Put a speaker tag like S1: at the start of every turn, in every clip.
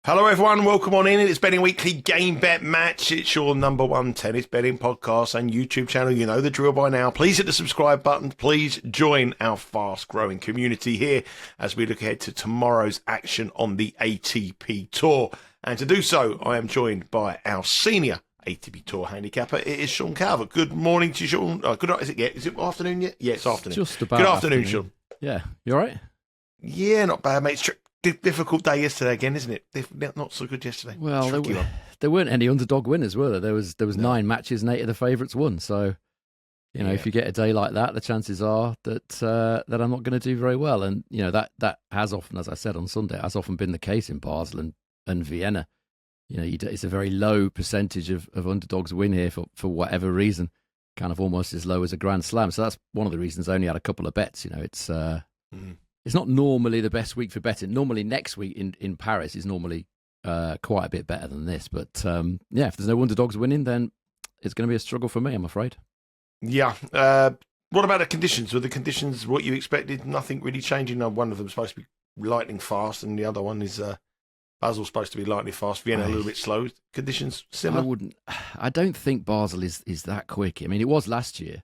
S1: Hello everyone, welcome on in. It's Betting Weekly Game Bet Match. It's your number one tennis betting podcast and YouTube channel. You know the drill by now. Please hit the subscribe button. Please join our fast growing community here as we look ahead to tomorrow's action on the ATP Tour. And to do so, I am joined by our senior ATP Tour handicapper. It is Sean Calvert. Good morning to you, Sean. Is it afternoon yet? Yeah, it's afternoon.
S2: Just about
S1: Good afternoon, Sean.
S2: Yeah, you all right?
S1: Yeah, not bad, mate. Difficult day yesterday again, isn't it? Not so good yesterday.
S2: Well, there weren't any underdog winners, were there? There was no. 9 matches and 8 of the favourites won. So, if you get a day like that, the chances are that I'm not going to do very well. And that has often, as I said on Sunday, has often been the case in Basel and Vienna. It's a very low percentage of underdogs win here for whatever reason, kind of almost as low as a Grand Slam. So that's one of the reasons I only had a couple of bets. It's not normally the best week for betting. Normally next week in Paris is normally quite a bit better than this. But if there's no underdogs winning, then it's going to be a struggle for me, I'm afraid.
S1: Yeah. What about the conditions? Were the conditions what you expected? Nothing really changing? One of them supposed to be lightning fast and the other one is Basel's supposed to be lightning fast. Vienna a little bit slow. Conditions similar?
S2: I don't think Basel is that quick. I mean, it was last year.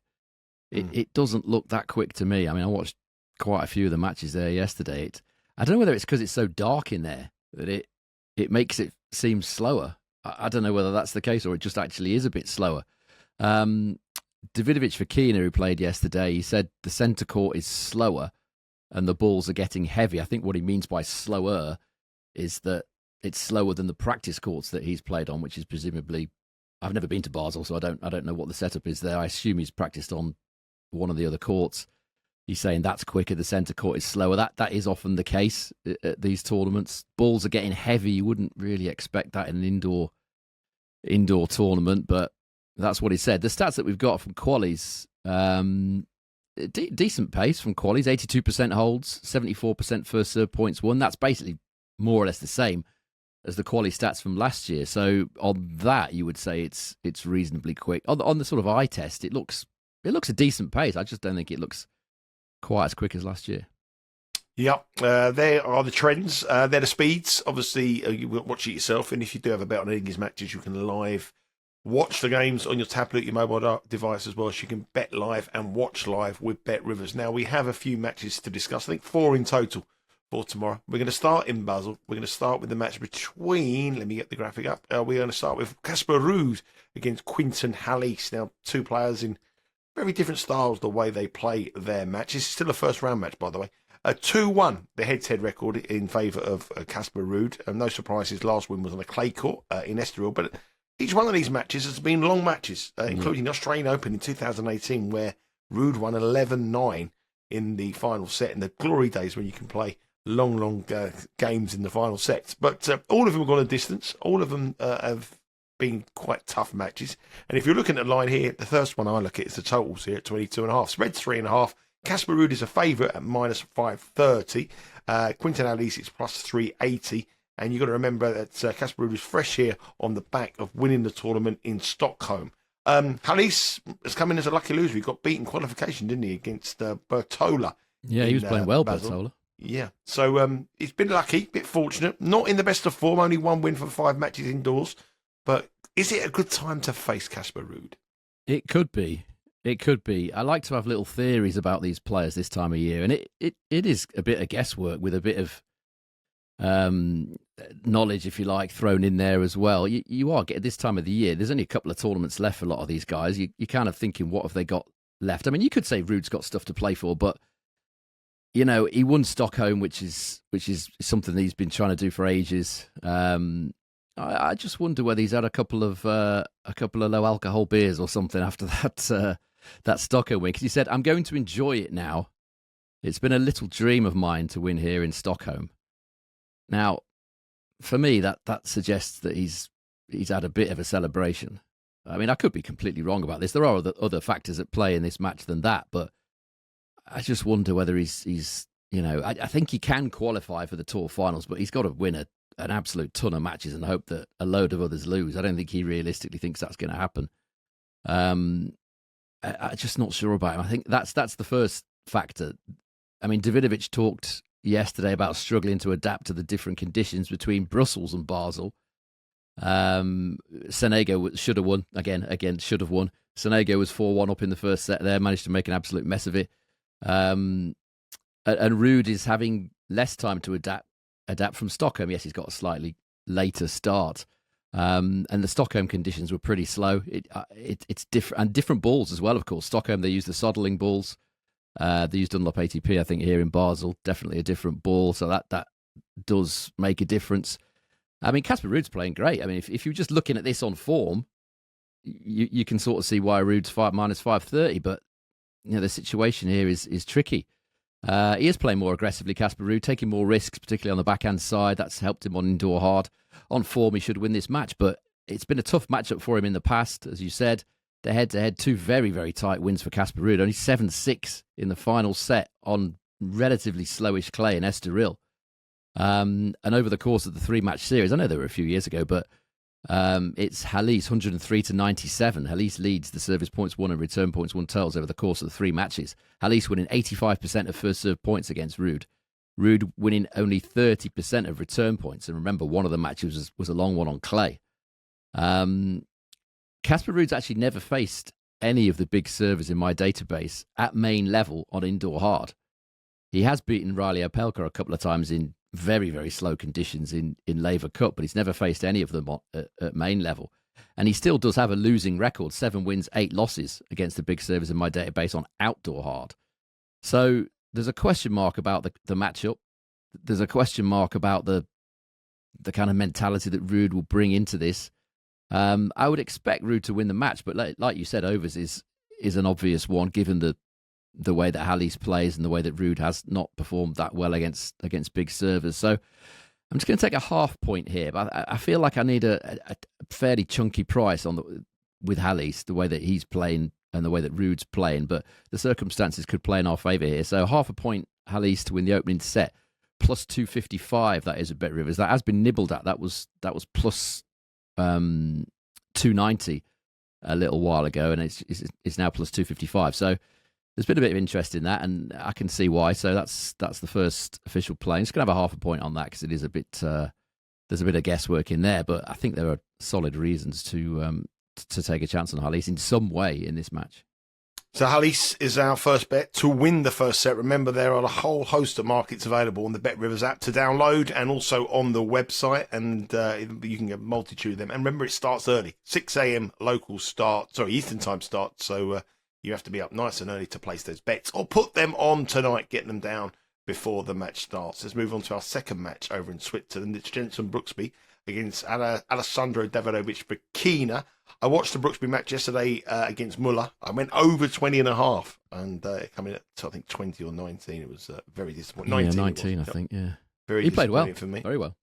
S2: It doesn't look that quick to me. I mean, I watched quite a few of the matches there yesterday. I don't know whether it's because it's so dark in there that it makes it seem slower. I don't know whether that's the case or it just actually is a bit slower. Davidovich Fokina, who played yesterday, he said the centre court is slower and the balls are getting heavy. I think what he means by slower is that it's slower than the practice courts that he's played on, which is presumably, I've never been to Basel, so I don't know what the setup is there. I assume he's practiced on one of the other courts. He's saying that's quicker, the centre court is slower. That is often the case at these tournaments. Balls are getting heavy. You wouldn't really expect that in an indoor tournament, but that's what he said. The stats that we've got from qualies, decent pace from qualies, 82% holds, 74% first serve points won. That's basically more or less the same as the quali stats from last year. So on that, you would say it's reasonably quick. On the sort of eye test, it looks a decent pace. I just don't think it looks quite as quick as last year.
S1: Yep, there are the trends. They're the speeds. Obviously, you will watch it yourself, and if you do have a bet on any of these matches, you can live watch the games on your tablet, your mobile device as well. So you can bet live and watch live with Bet Rivers. Now, we have a few matches to discuss. I think 4 in total for tomorrow. We're going to start in Basel. We're going to start with the match between, let me get the graphic up. We're going to start with Casper Ruud against Quentin Halys. Now, 2 players in very different styles, the way they play their match. This is still a first round match, by the way. 2-1, the head-to-head record in favour of Casper Ruud. No surprise, his last win was on a clay court in Estoril. But each one of these matches has been long matches, including the Australian Open in 2018, where Ruud won 11-9 in the final set, in the glory days when you can play long games in the final sets. But all of them have gone a distance. All of them have been quite tough matches. And if you're looking at the line here, the first one I look at is the totals here at 22.5. Spread's 3.5. Casper Ruud is a favourite at minus 530. Quentin Halys is plus 380. And you've got to remember that Casper Ruud is fresh here on the back of winning the tournament in Stockholm. Halys has come in as a lucky loser. He got beaten qualification, didn't he, against Bertola?
S2: Yeah, he was playing well,
S1: Basel.
S2: Bertola.
S1: Yeah, so he's been lucky, a bit fortunate. Not in the best of form, only 1 win from 5 matches indoors. But is it a good time to face Casper Ruud?
S2: It could be. I like to have little theories about these players this time of year, and it is a bit of guesswork with a bit of knowledge, if you like, thrown in there as well. You are getting this time of the year. There's only a couple of tournaments left for a lot of these guys. You're kind of thinking, what have they got left? I mean, you could say Ruud's got stuff to play for, but he won Stockholm, which is something that he's been trying to do for ages. I just wonder whether he's had a couple of low alcohol beers or something after that Stockholm win. Because he said, "I'm going to enjoy it now. It's been a little dream of mine to win here in Stockholm." Now, for me, that suggests that he's had a bit of a celebration. I mean, I could be completely wrong about this. There are other factors at play in this match than that, but I just wonder whether he's I think he can qualify for the Tour finals, but he's got to win an absolute ton of matches and hope that a load of others lose. I don't think he realistically thinks that's going to happen. I'm just not sure about him. I think that's the first factor. I mean, Davidovich talked yesterday about struggling to adapt to the different conditions between Brussels and Basel. Sonego should have won. Again, should have won. Sonego was 4-1 up in the first set there, managed to make an absolute mess of it. And Ruud is having less time to adapt from Stockholm. Yes, he's got a slightly later start. And the Stockholm conditions were pretty slow. It's different, and different balls as well, of course. Stockholm, they use the Soderling balls. They use Dunlop ATP, I think, here in Basel. Definitely a different ball, so that does make a difference. I mean, Casper Ruud's playing great. I mean, if you're just looking at this on form, you can sort of see why Ruud's minus 530, but the situation here is tricky. He is playing more aggressively, Casper Ruud, taking more risks, particularly on the backhand side. That's helped him on indoor hard. On form, he should win this match, but it's been a tough matchup for him in the past, as you said. The head-to-head, 2 very, very tight wins for Casper Ruud. Only 7-6 in the final set on relatively slowish clay in Estoril. And over the course of the 3-match series, I know they were a few years ago, but it's Halys 103-97. Halys leads the service points won and return points won totals over the course of the 3 matches. Halys winning 85% of first serve points against Ruud. Ruud winning only 30% of return points. And remember, one of the matches was a long one on clay. Casper Ruud's actually never faced any of the big servers in my database at main level on indoor hard. He has beaten Riley Opelka a couple of times in very, very slow conditions in Laver Cup, but he's never faced any of them at main level. And he still does have a losing record, 7 wins, 8 losses against the big servers in my database on outdoor hard. So there's a question mark about the matchup. There's a question mark about the kind of mentality that Ruud will bring into this. I would expect Ruud to win the match, but like you said, overs is an obvious one, given the way that Halys plays and the way that Ruud has not performed that well against big servers. So I'm just going to take a half point here, but I feel like I need a fairly chunky price with Halys, the way that he's playing and the way that Ruud's playing, but the circumstances could play in our favour here. So half a point Halys to win the opening set, plus 255. That is a Bet Rivers. That has been nibbled at. That was plus 290 a little while ago, and it's now plus 255. So there's been a bit of interest in that, and I can see why. So that's the first official play. I'm just going to have a half a point on that because it is a bit there's a bit of guesswork in there, but I think there are solid reasons to take a chance on Halys in some way in this match.
S1: So Halys is our first bet to win the first set. Remember, there are a whole host of markets available on the Bet Rivers app to download and also on the website, and you can get a multitude of them. And remember, it starts early, 6 a.m. Eastern time start, so you have to be up nice and early to place those bets or put them on tonight, get them down before the match starts. Let's move on to our second match over in Switzerland. It's Jenson Brooksby against Alejandro Davidovich Fokina. I watched the Brooksby match yesterday against Muller. I went over 20.5 and coming at, I think, 20 or 19. It was very disappointing.
S2: 19, I think, yeah.
S1: He
S2: played well
S1: for me.
S2: Very well.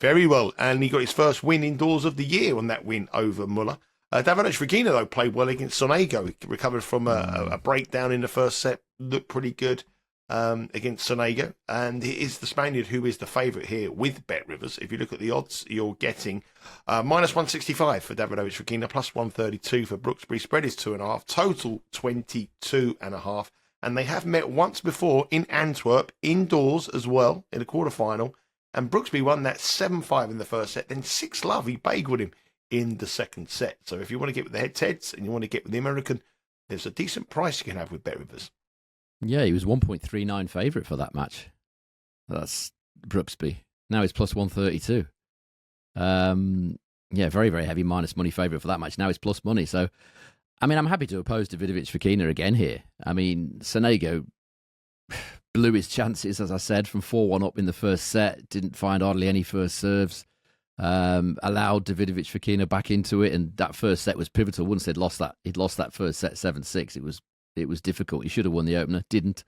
S1: Very well. And he got his first win indoors of the year on that win over Muller. Davidovich Fokina, though, played well against Sonego. He recovered from a breakdown in the first set. Looked pretty good against Sonego. And he is the Spaniard who is the favourite here with Bet Rivers. If you look at the odds, you're getting minus 165 for Davidovich Fokina, plus 132 for Brooksby. Spread is 2.5. Total 22.5. And they have met once before in Antwerp, indoors as well, in a quarterfinal. And Brooksby won that 7-5 in the first set. Then 6-love, he bageled him in the second set. So if you want to get with the head-to-heads and you want to get with the American, there's a decent price you can have with Bet Rivers.
S2: Yeah, he was 1.39 favourite for that match. That's Brooksby. Now he's plus 132. Yeah, very, very heavy minus money favourite for that match. Now he's plus money. So, I mean, I'm happy to oppose Davidovich Fokina again here. I mean, Sonego blew his chances, as I said, from 4-1 up in the first set. Didn't find hardly any first serves. Allowed Davidovich Fokina back into it, and that first set was pivotal. Once he'd lost that first set 7-6, it was difficult. He should have won the opener, didn't.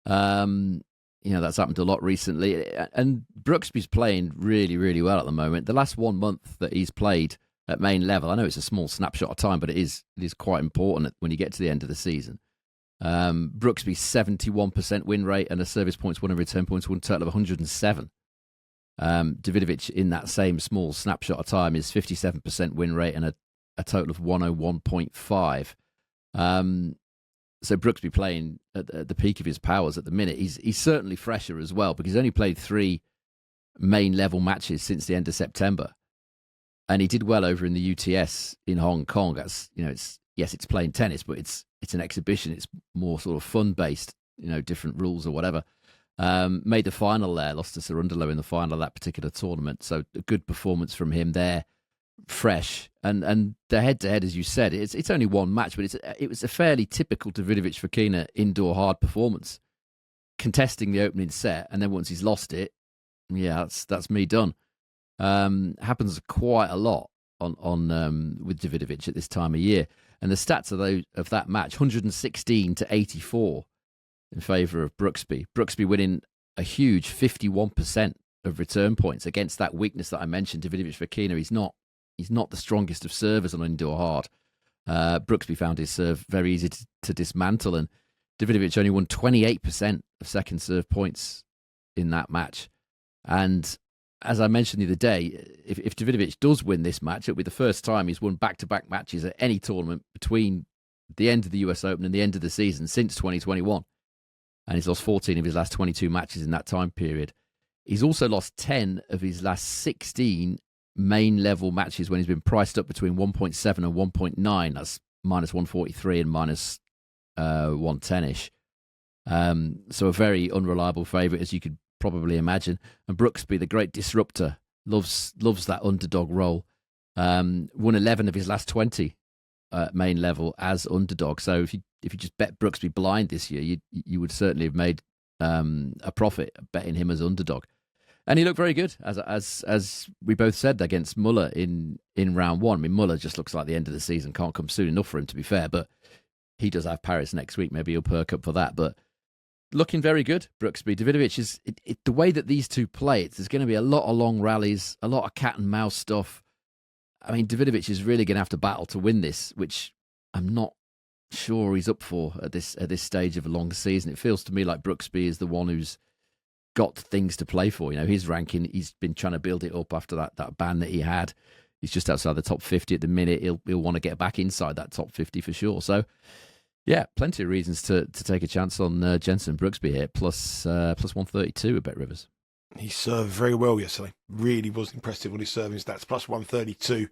S2: That's happened a lot recently. And Brooksby's playing really, really well at the moment. The last 1 month that he's played at main level, I know it's a small snapshot of time, but it is quite important when you get to the end of the season. Brooksby's 71% win rate and a service points won and return points won total of 107. Davidovich in that same small snapshot of time is 57% win rate and a total of 101.5. So Brooksby playing at the peak of his powers at the minute. He's certainly fresher as well because he's only played 3 main level matches since the end of September, and he did well over in the UTS in Hong Kong. That's it's playing tennis, but it's an exhibition. It's more sort of fun based, different rules or whatever. Made the final there, lost to Cerundolo in the final of that particular tournament. So a good performance from him there, fresh. And the head-to-head, as you said, it's only one match, but it was a fairly typical Davidovich Fokina indoor hard performance, contesting the opening set, and then once he's lost it, yeah, that's me done. Happens quite a lot on with Davidovich at this time of year. And the stats of that match, 116 to 84 in favour of Brooksby. Brooksby winning a huge 51% of return points against that weakness that I mentioned, Davidovich Fokina. He's not the strongest of servers on indoor hard. Brooksby found his serve very easy to dismantle, and Davidovich only won 28% of second serve points in that match. And as I mentioned the other day, if Davidovich does win this match, it'll be the first time he's won back-to-back matches at any tournament between the end of the US Open and the end of the season since 2021. And he's lost 14 of his last 22 matches in that time period. He's also lost 10 of his last 16 main level matches when he's been priced up between 1.7 and 1.9. That's minus 143 and minus 110-ish. So a very unreliable favourite, as you could probably imagine. And Brooksby, the great disruptor, loves that underdog role. Won 11 of his last 20 main level as underdog. So if you just bet Brooksby blind this year, you would certainly have made a profit betting him as underdog. And he looked very good, as we both said, against Muller in round 1. I mean, Muller just looks like the end of the season can't come soon enough for him, to be fair. But he does have Paris next week. Maybe he'll perk up for that. But looking very good, Brooksby. Davidovich is the way that these two play. There's going to be a lot of long rallies, a lot of cat and mouse stuff. I mean, Davidovich is really going to have to battle to win this, which I'm not sure he's up for at this stage of a long season. It feels to me like Brooksby is the one who's got things to play for. His ranking, he's been trying to build it up after that ban that he had. He's just outside the top 50 at the minute. He'll want to get back inside that top 50 for sure. So, yeah, plenty of reasons to take a chance on Jenson Brooksby here, plus 132 at Bet Rivers.
S1: He served very well yesterday. Really was impressive on his serving stats. Plus 132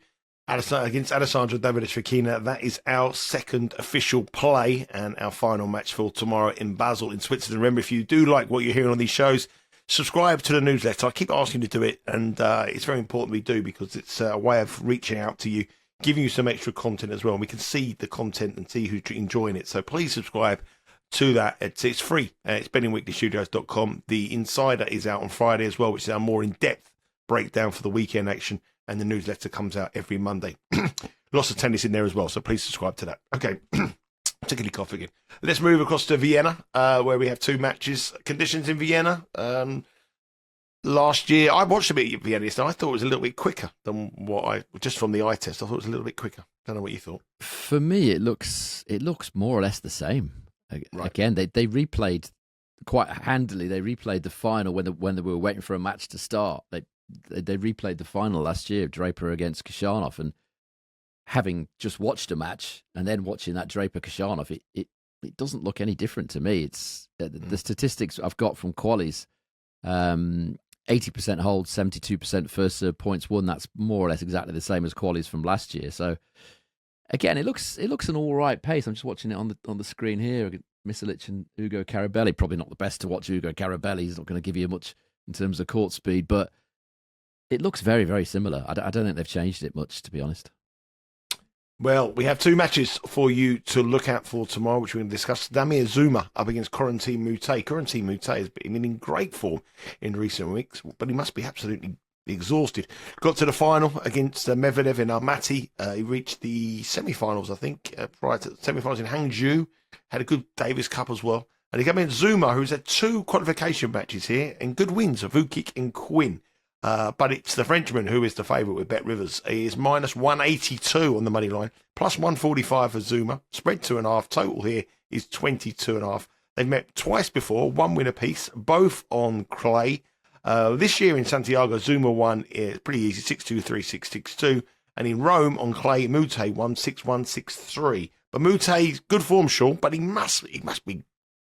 S1: against Alejandro Davidovich Fokina. That is our second official play and our final match for tomorrow in Basel in Switzerland. Remember, if you do like what you're hearing on these shows, subscribe to the newsletter. I keep asking you to do it, and it's very important we do because it's a way of reaching out to you, giving you some extra content as well. And we can see the content and see who's enjoying it. So please subscribe to that. It's free. It's bettingweeklystudios.com. The Insider is out on Friday as well, which is our more in-depth breakdown for the weekend action. And the newsletter comes out every Monday. Lots of tennis in there as well, so please subscribe to that. Okay, particularly cough again. Let's move across to Vienna, where we have 2 matches. Conditions in Vienna. Last year, I watched a bit of Vienna yesterday. I thought it was a little bit quicker than just from the eye test. I thought it was a little bit quicker. Don't know what you thought.
S2: For me, it looks more or less the same. Right. Again, they replayed quite handily. They replayed the final when they were waiting for a match to start. They replayed the final last year, Draper against Kashanov, and having just watched a match and then watching that Draper Kashanov, it doesn't look any different to me. It's the statistics I've got from qualies, 80% hold, 72% first serve points won. That's more or less exactly the same as qualies from last year. So again, it looks an all right pace. I'm just watching it on the screen here. Misilic and Ugo Carabelli, probably not the best to watch. Ugo Carabelli, he's not going to give you much in terms of court speed, but it looks very, very similar. I don't think they've changed it much, to be honest.
S1: Well, we have 2 matches for you to look out for tomorrow, which we're going to discuss. Damir Dzumhur up against Corentin Moutet. Corentin Moutet has been in great form in recent weeks, but he must be absolutely exhausted. Got to the final against Medvedev in Almaty. He reached the semi-finals, I think, prior to the semi-finals in Hangzhou. Had a good Davis Cup as well. And he came in Dzumhur, who's had 2 qualification matches here and good wins of Vukic and Quinn. But it's the Frenchman who is the favourite with Bet Rivers. He is minus 182 on the money line, plus 145 for Dzumhur. Spread 2.5. Total here is 22.5. They've met twice before, 1 win apiece, both on clay. This year in Santiago, Dzumhur won pretty easy, 6-2, 3-6, 6-2. And in Rome on clay, Moutet won 6-1, 6-3. But Moutet, good form, Sean, but he must be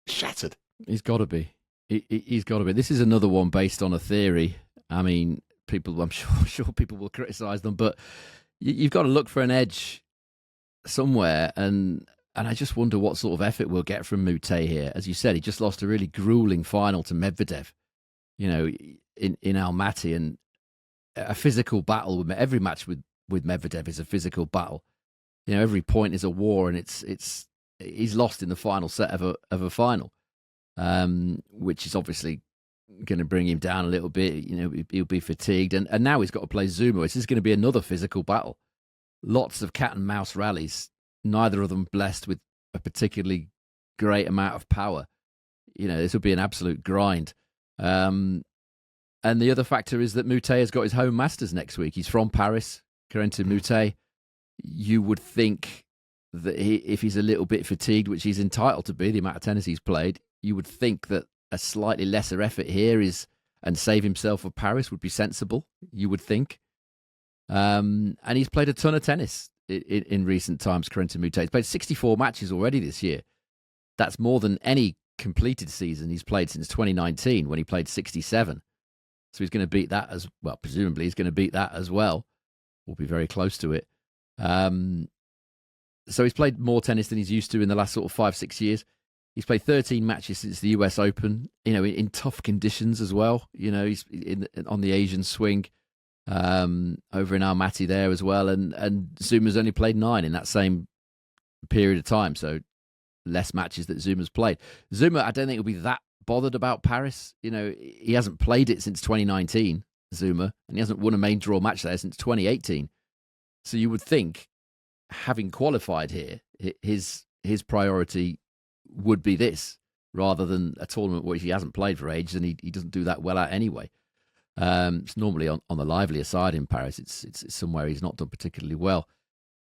S1: shattered.
S2: He's got to be. He's got to be. This is another one based on a theory. I mean, I'm sure people will criticise them, but you've got to look for an edge somewhere, and I just wonder what sort of effort we'll get from Moutet here. As you said, he just lost a really grueling final to Medvedev, in Almaty, and a physical battle. Every match with Medvedev is a physical battle. Every point is a war, and he's lost in the final set of a final, which is obviously going to bring him down a little bit. He'll be fatigued, and now he's got to play Dzumhur. This is going to be another physical battle. Lots of cat and mouse rallies, neither of them blessed with a particularly great amount of power. This will be an absolute grind. And the other factor is that Moutet has got his home Masters next week. He's from Paris, Corentin Moutet. You would think that if he's a little bit fatigued, which he's entitled to be, the amount of tennis he's played, you would think that a slightly lesser effort here and save himself for Paris would be sensible, you would think. And he's played a ton of tennis in recent times, Corentin Moutet. He's played 64 matches already this year. That's more than any completed season he's played since 2019, when he played 67. So he's going to beat that as well. Presumably he's going to beat that as well. We'll be very close to it. So he's played more tennis than he's used to in the last sort of 5-6 years. He's played 13 matches since the US Open, in tough conditions as well. He's on the Asian swing, over in Almaty there as well. And Dzumhur's only played 9 in that same period of time. So less matches that Dzumhur's played. Dzumhur, I don't think will be that bothered about Paris. He hasn't played it since 2019, Dzumhur, and he hasn't won a main draw match there since 2018. So you would think, having qualified here, his priority would be this, rather than a tournament which he hasn't played for ages and he doesn't do that well at anyway. It's normally on the livelier side in Paris. It's somewhere he's not done particularly well.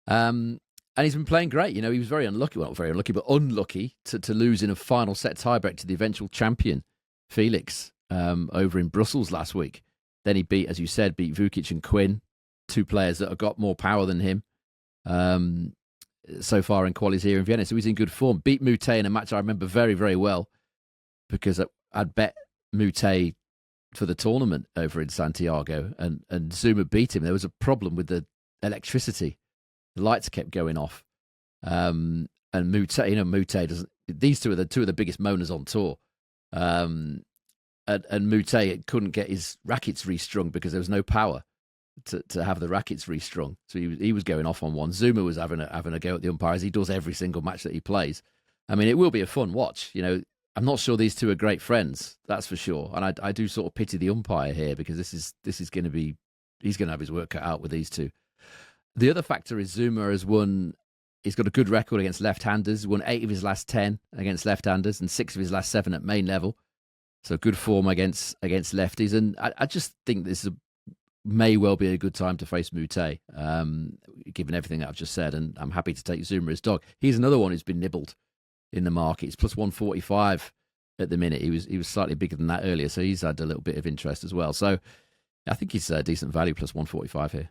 S2: And he's been playing great. He was very unlucky, well, not very unlucky, but unlucky to lose in a final set tiebreak to the eventual champion, Felix, over in Brussels last week. Then he beat Vukic and Quinn, 2 players that have got more power than him so far in qualies here in Vienna. So he's in good form. Beat Moutet in a match I remember very, very well, because I'd bet Moutet for the tournament over in Santiago, and Dzumhur beat him. There was a problem with the electricity. The lights kept going off. And Moutet doesn't. These two are the biggest moaners on tour. And Moutet couldn't get his rackets restrung because there was no power to have the rackets restrung. So he was going off on one. Dzumhur was having a go at the umpires. He does every single match that he plays. I mean, it will be a fun watch. I'm not sure these two are great friends. That's for sure. And I do sort of pity the umpire here, because this is going to be, he's going to have his work cut out with these two. The other factor is Dzumhur has won. He's got a good record against left-handers. He's won 8 of his last 10 against left-handers and 6 of his last 7 at main level. So good form against lefties. And I just think this may well be a good time to face Moutet, given everything that I've just said. And I'm happy to take Dzumhur as dog. He's another one who's been nibbled in the market. It's plus 145 at the minute. He was slightly bigger than that earlier, so he's had a little bit of interest as well. So I think he's a decent value, plus 145 here.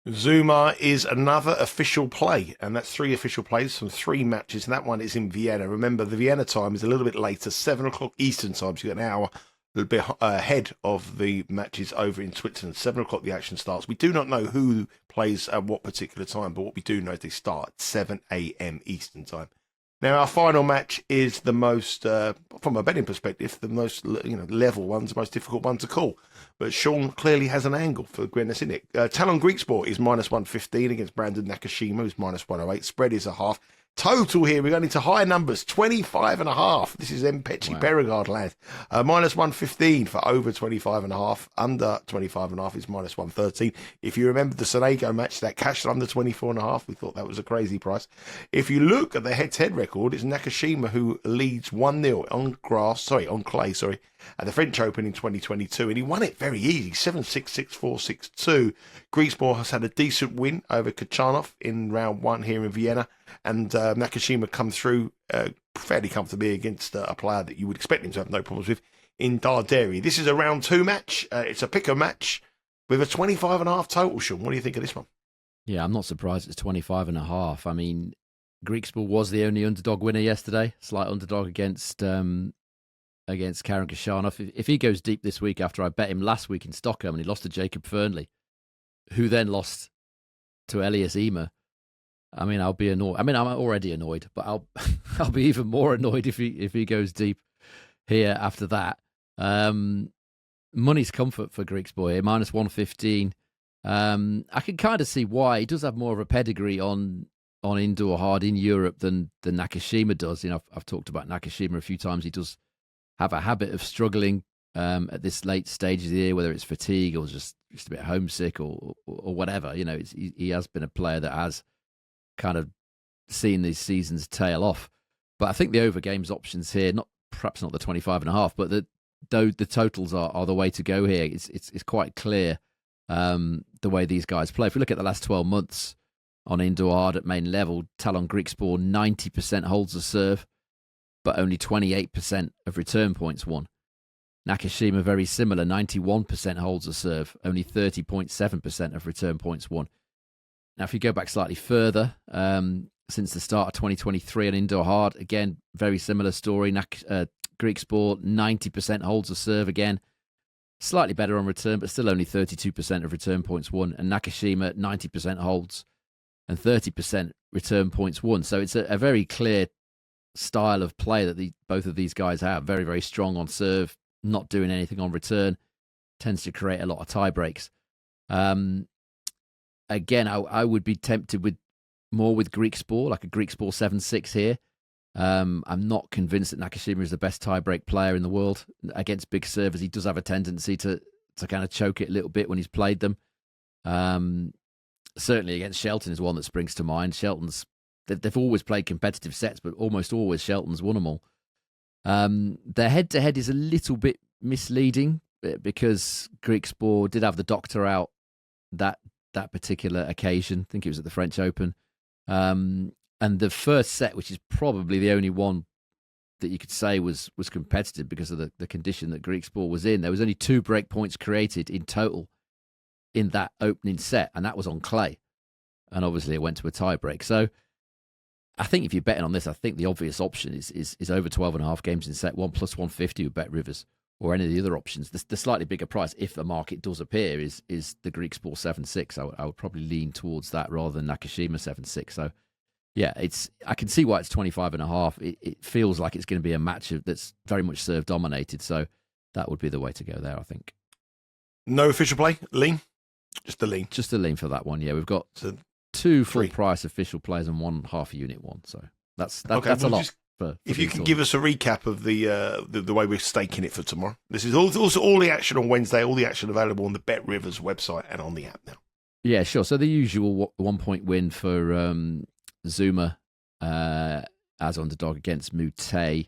S1: Dzumhur is another official play, and that's 3 official plays from 3 matches, and that one is in Vienna. Remember, the Vienna time is a little bit later, 7 o'clock Eastern time, so you've got an hour a little bit ahead of the matches over in Switzerland. 7 o'clock the action starts. We do not know who plays at what particular time, but what we do know is they start at 7 a.m. Eastern time. Now, our final match is the most, from a betting perspective, the most level one, the most difficult one to call. But Sean clearly has an angle for Gwyneth in it. Tallon Griekspoor is minus 115 against Brandon Nakashima, who's minus 108. Spread is a half. Total here, we're going into high numbers, 25.5. This is Mpechi Perigard land. Minus 115 for over 25.5. Under 25.5 is minus 113. If you remember the Sonego match, that cashed under 24.5. We thought that was a crazy price. If you look at the head-to-head record, it's Nakashima who leads 1-0 on clay, at the French Open in 2022, and he won it very easy, 7-6, 6-4, 6-2. Griekspoor has had a decent win over Kachanov in round 1 here in Vienna, and Nakashima come through fairly comfortably against a player that you would expect him to have no problems with in Darderi. This is a round 2 match. It's a picker match with a 25.5 total, Sean. What do you think of this one?
S2: Yeah, I'm not surprised it's 25.5. I mean, Griekspoor was the only underdog winner yesterday. Slight underdog against Karen Kashanov. If he goes deep this week after I bet him last week in Stockholm and he lost to Jacob Fernley, who then lost to Elias Ymer, I mean, I'll be annoyed. I mean, I'm already annoyed, but I'll I'll be even more annoyed if he goes deep here after that. Money's comfort for Griekspoor here, minus 115. I can kind of see why. He does have more of a pedigree on indoor hard in Europe than Nakashima does. You know, I've talked about Nakashima a few times. He does have a habit of struggling at this late stage of the year, whether it's fatigue or just a bit homesick or whatever. You know, he has been a player that has kind of seen these seasons tail off. But I think the over games options here, perhaps not the 25.5, but the totals are the way to go here. It's quite clear the way these guys play. If we look at the last 12 months on indoor hard at main level, Tallon Griekspoor 90% holds the serve, but only 28% of return points won. Nakashima very similar, 91% holds the serve, only 30.7% of return points won. Now, if you go back slightly further, since the start of 2023 on indoor hard, again, very similar story. Griekspoor 90% holds the serve again. Slightly better on return, but still only 32% of return points won. And Nakashima 90% holds and 30% return points won. So it's a very clear style of play that both of these guys have. Very, very strong on serve, not doing anything on return. Tends to create a lot of tie breaks. Again, I would be tempted with Griekspoor, like a Griekspoor 7-6 here. I'm not convinced that Nakashima is the best tie-break player in the world against big servers. He does have a tendency to kind of choke it a little bit when he's played them. Certainly against Shelton is one that springs to mind. They've always played competitive sets, but almost always Shelton's won them all. Their head-to-head is a little bit misleading because Griekspoor did have the doctor out that particular occasion. I think it was at the French Open. And the first set, which is probably the only one that you could say was competitive because of the condition that Griekspoor was in, there was only 2 break points created in total in that opening set, and that was on clay. And obviously it went to a tie break. So I think if you're betting on this, I think the obvious option is over 12.5 games in set 1 plus 150 with Bet Rivers or any of the other options. The slightly bigger price, if the market does appear, is the Griekspoor 7-6. I would probably lean towards that rather than Nakashima 7-6. So yeah, I can see why it's 25.5. It feels like it's going to be a match that's very much serve dominated. So that would be the way to go there, I think.
S1: No official play? Lean? Just a lean.
S2: Just a lean for that one, yeah. We've got 2 full price official plays and 1 half unit one. So that's a lot.
S1: If you can give us a recap of the way we're staking it for tomorrow. This is also all the action on Wednesday, all the action available on the Bet Rivers website and on the app now.
S2: Yeah, sure. So the usual 1-point win for Dzumhur as underdog against Moutet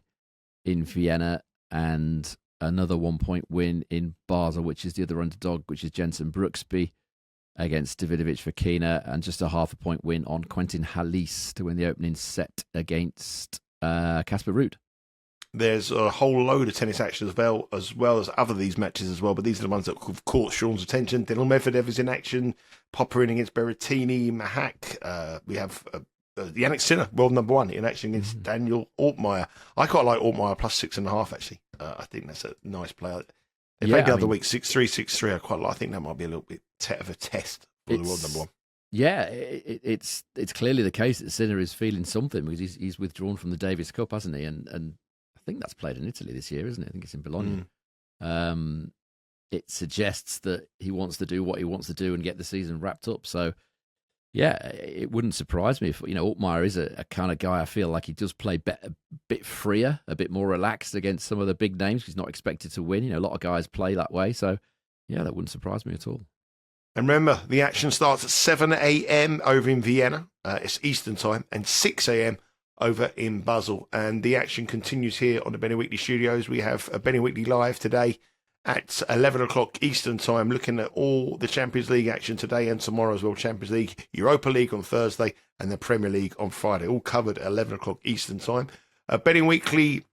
S2: in Vienna, and another 1-point win in Basel, which is the other underdog, which is Jenson Brooksby against Davidovich Fokina, and just a 0.5-point win on Quentin Halys to win the opening set against Casper Ruud.
S1: There's a whole load of tennis action as well as other these matches as well, but these are the ones that have caught Sean's attention. Daniil Medvedev is in action, Popper in against Berrettini, Mahak. We have Yannick Sinner, world number 1, in action against Daniel Altmaier. I quite like Altmaier plus 6.5 actually. I think that's a nice play. They played the other week 6-3, 6-3. I quite like. I think that might be a little bit of a test for the world number 1.
S2: Yeah, it's clearly the case that Sinner is feeling something because he's withdrawn from the Davis Cup, hasn't he? And I think that's played in Italy this year, isn't it? I think it's in Bologna. It suggests that he wants to do what he wants to do and get the season wrapped up. So, yeah, it wouldn't surprise me if, Altmaier is a kind of guy I feel like he does play a bit freer, a bit more relaxed against some of the big names. He's not expected to win. A lot of guys play that way. So, yeah, that wouldn't surprise me at all.
S1: And remember, the action starts at 7 a.m. over in Vienna. It's Eastern time, and 6 a.m. over in Basel. And the action continues here on the Benny Weekly Studios. We have a Benny Weekly Live today at 11 o'clock Eastern time, looking at all the Champions League action today and tomorrow as well. Champions League, Europa League on Thursday, and the Premier League on Friday. All covered at 11 o'clock Eastern time. Benny Weekly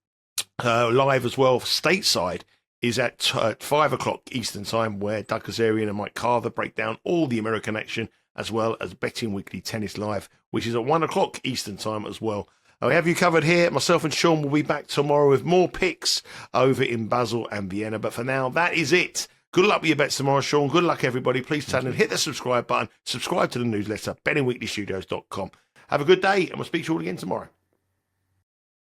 S1: Live as well, stateside, is at 5 o'clock Eastern time, where Doug Kazarian and Mike Carver break down all the American action as well as Betting Weekly Tennis Live, which is at 1 o'clock Eastern Time as well. We have you covered here. Myself and Sean will be back tomorrow with more picks over in Basel and Vienna. But for now, that is it. Good luck with your bets tomorrow, Sean. Good luck, everybody. Please turn and hit the subscribe button. Subscribe to the newsletter, bettingweeklystudios.com. Have a good day, and we'll speak to you all again tomorrow.